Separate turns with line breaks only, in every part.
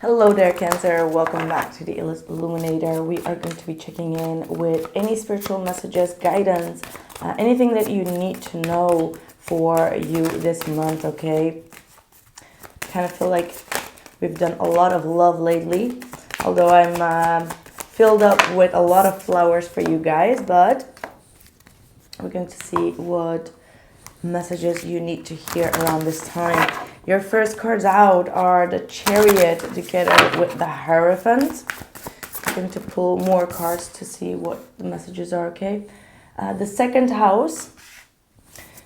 Hello there, Cancer. Welcome back to the Illest Illuminator. We are going to be checking in with any spiritual messages, guidance, anything that you need to know for you this month, okay? Kind of feel like we've done a lot of love lately, although I'm filled up with a lot of flowers for you guys, but we're going to see what messages you need to hear around this time. Your first cards out are the Chariot together with the Hierophant. I'm going to pull more cards to see what the messages are, okay? The second house,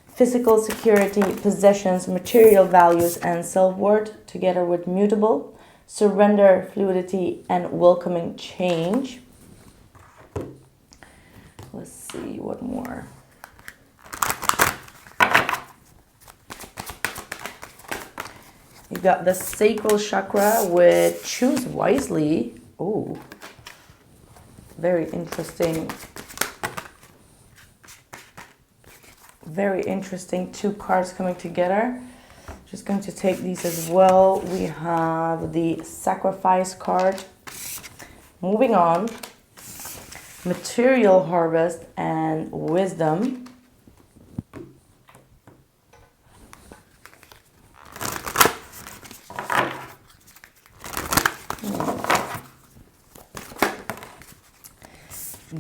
physical security, possessions, material values, and self-worth together with mutable, surrender, fluidity, and welcoming change. Let's see what more. You got the sacral chakra with choose wisely. Oh, very interesting. Very interesting. Two cards coming together. Just going to take these as well. We have the sacrifice card. Moving on. Material harvest and wisdom.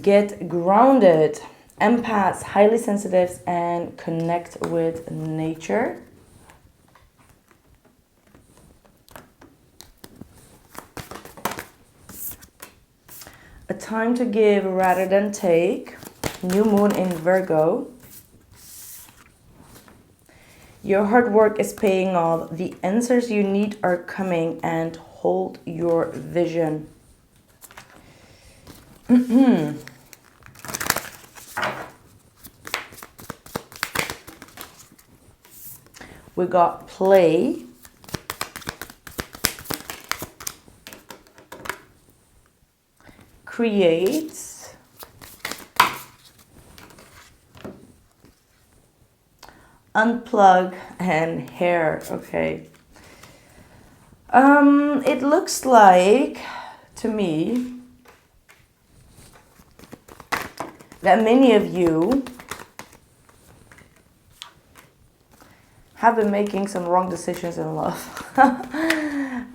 Get grounded. Empaths, highly sensitives, and connect with nature. A time to give rather than take. New moon in Virgo. Your hard work is paying off. The answers you need are coming, and hold your vision. We got play, create, unplug, and hair. Okay. It looks like to me that many of you have been making some wrong decisions in love.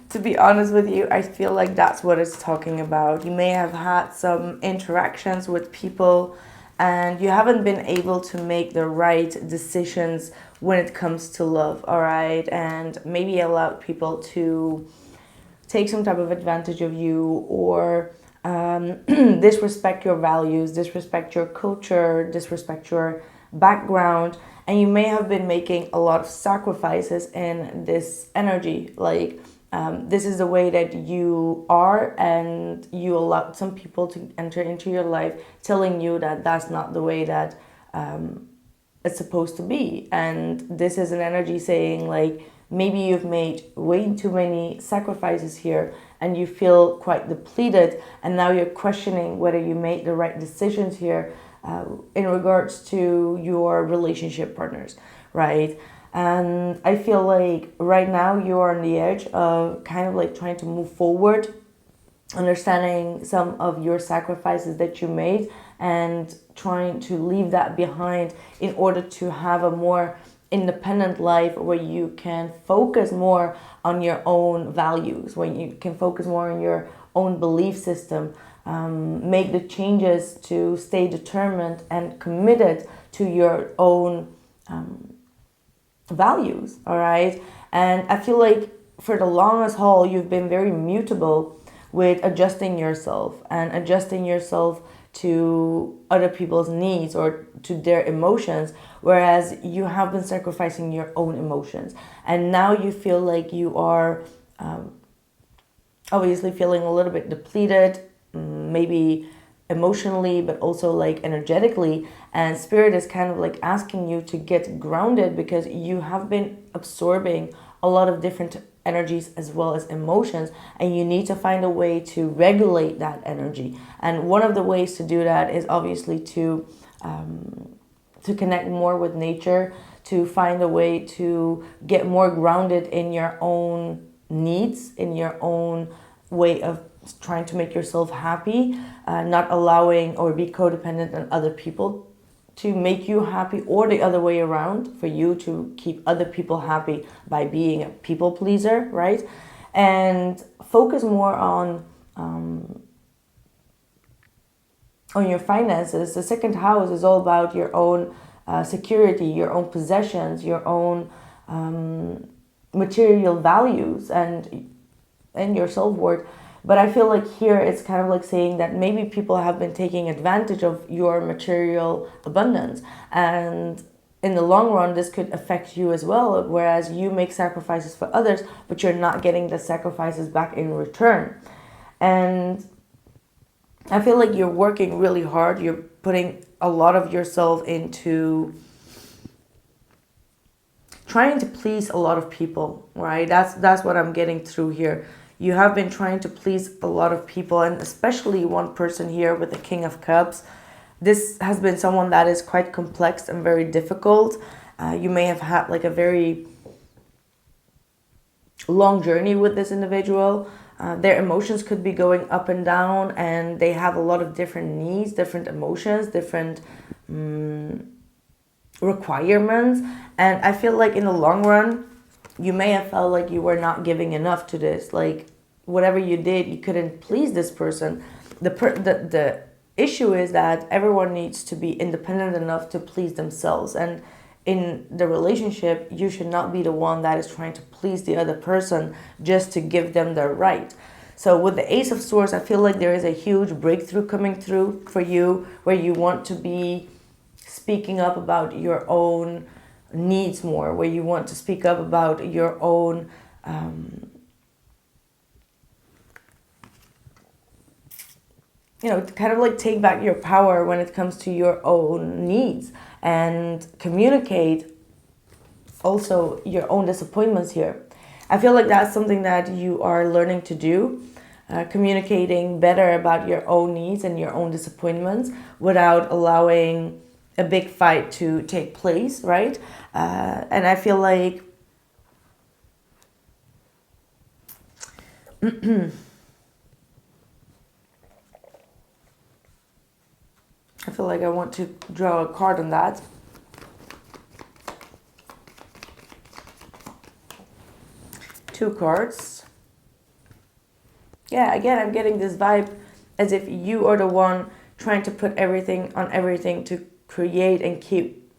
To be honest with you, I feel like that's what it's talking about. You may have had some interactions with people and you haven't been able to make the right decisions when it comes to love, all right? And maybe allowed people to take some type of advantage of you or disrespect your values, disrespect your culture, disrespect your background, and you may have been making a lot of sacrifices in this energy. Like this is the way that you are, and you allowed some people to enter into your life telling you that that's not the way that it's supposed to be. And this is an energy saying like, maybe you've made way too many sacrifices here and you feel quite depleted, and now you're questioning whether you made the right decisions here in regards to your relationship partners, right? And I feel like right now you're on the edge of kind of like trying to move forward, understanding some of your sacrifices that you made and trying to leave that behind in order to have a more independent life where you can focus more on your own values, when you can focus more on your own belief system, make the changes to stay determined and committed to your own values, all right? And I feel like for the longest haul, you've been very mutable with adjusting yourself to other people's needs or to their emotions, whereas you have been sacrificing your own emotions. And now you feel like you are obviously feeling a little bit depleted, maybe emotionally, but also like energetically. And spirit is kind of like asking you to get grounded because you have been absorbing a lot of different energies as well as emotions, and you need to find a way to regulate that energy. And one of the ways to do that is obviously to connect more with nature, to find a way to get more grounded in your own needs, in your own way of trying to make yourself happy, not allowing or be codependent on other people to make you happy, or the other way around, for you to keep other people happy by being a people pleaser, right? And focus more on your finances. The second house is all about your own security, your own possessions, your own material values, and your self-worth. But I feel like here it's kind of like saying that maybe people have been taking advantage of your material abundance, and in the long run this could affect you as well, whereas you make sacrifices for others but you're not getting the sacrifices back in return. And I feel like you're working really hard, you're putting a lot of yourself into trying to please a lot of people, right? That's what I'm getting through here. You have been trying to please a lot of people, and especially one person here with the King of Cups. This has been someone that is quite complex and very difficult. You may have had like a very long journey with this individual. Their emotions could be going up and down, and they have a lot of different needs, different emotions, different requirements. And I feel like in the long run, you may have felt like you were not giving enough to this. Like whatever you did, you couldn't please this person. The issue is that everyone needs to be independent enough to please themselves. And in the relationship, you should not be the one that is trying to please the other person just to give them their right. So with the Ace of Swords, I feel like there is a huge breakthrough coming through for you, where you want to be speaking up about your own needs more, where you want to speak up about your own kind of like take back your power when it comes to your own needs, and communicate also your own disappointments here. I feel like that's something that you are learning to do, communicating better about your own needs and your own disappointments without allowing a big fight to take place, right? And I feel like I want to draw a card on that. Two cards. Yeah, again, I'm getting this vibe as if you are the one trying to put everything on everything to create and keep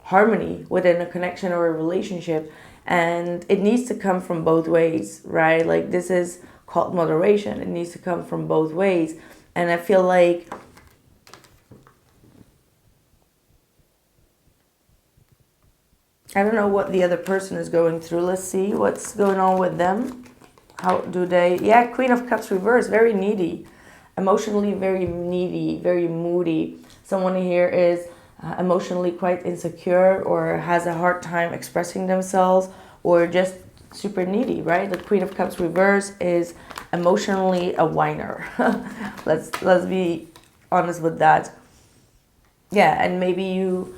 harmony within a connection or a relationship. And it needs to come from both ways, right? Like this is called moderation. It needs to come from both ways. And I feel like I don't know what the other person is going through. Let's see what's going on with them. How do they... Yeah, Queen of Cups reverse, very needy. Emotionally very needy, very moody. Someone here is emotionally quite insecure, or has a hard time expressing themselves, or just super needy, right? The Queen of Cups reverse is emotionally a whiner. Let's be honest with that. Yeah, and maybe you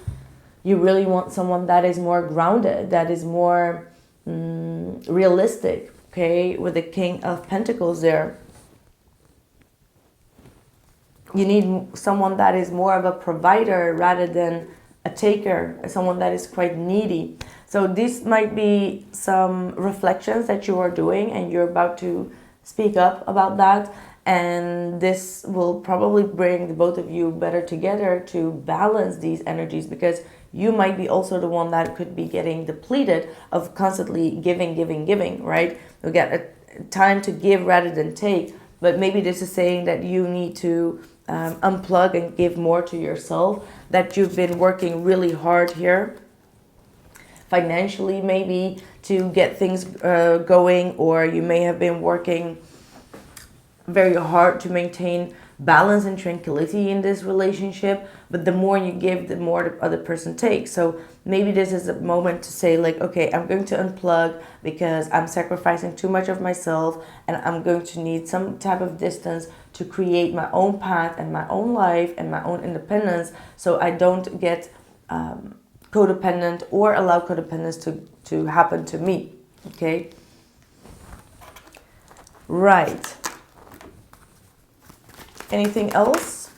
really want someone that is more grounded, that is more realistic, okay? With the King of Pentacles there. You need someone that is more of a provider rather than a taker, someone that is quite needy. So this might be some reflections that you are doing, and you're about to speak up about that. And this will probably bring the both of you better together to balance these energies, because you might be also the one that could be getting depleted of constantly giving, right? You get a time to give rather than take. But maybe this is saying that you need to unplug and give more to yourself, that you've been working really hard here financially, maybe to get things going, or you may have been working very hard to maintain balance and tranquility in this relationship. But the more you give, the more the other person takes. So maybe this is a moment to say like, okay, I'm going to unplug because I'm sacrificing too much of myself, and I'm going to need some type of distance to create my own path and my own life and my own independence, so I don't get codependent or allow codependence to happen to me, okay? Right. Anything else?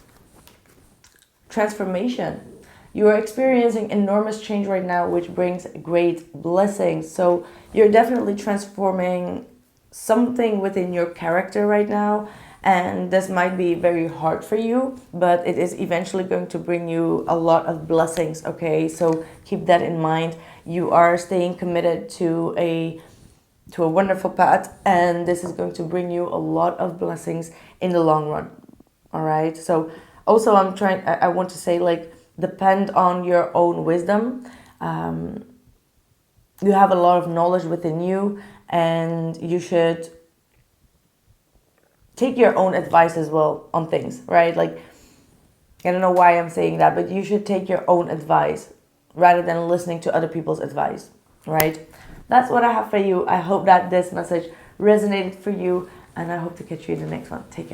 Transformation. You are experiencing enormous change right now, which brings great blessings. So you're definitely transforming something within your character right now. And this might be very hard for you, but it is eventually going to bring you a lot of blessings, okay? So keep that in mind. You are staying committed to a wonderful path, and this is going to bring you a lot of blessings in the long run. All right. So also I want to say, like, depend on your own wisdom. You have a lot of knowledge within you, and you should take your own advice as well on things, right? Like, I don't know why I'm saying that, but you should take your own advice rather than listening to other people's advice, right? That's what I have for you. I hope that this message resonated for you, and I hope to catch you in the next one. Take care.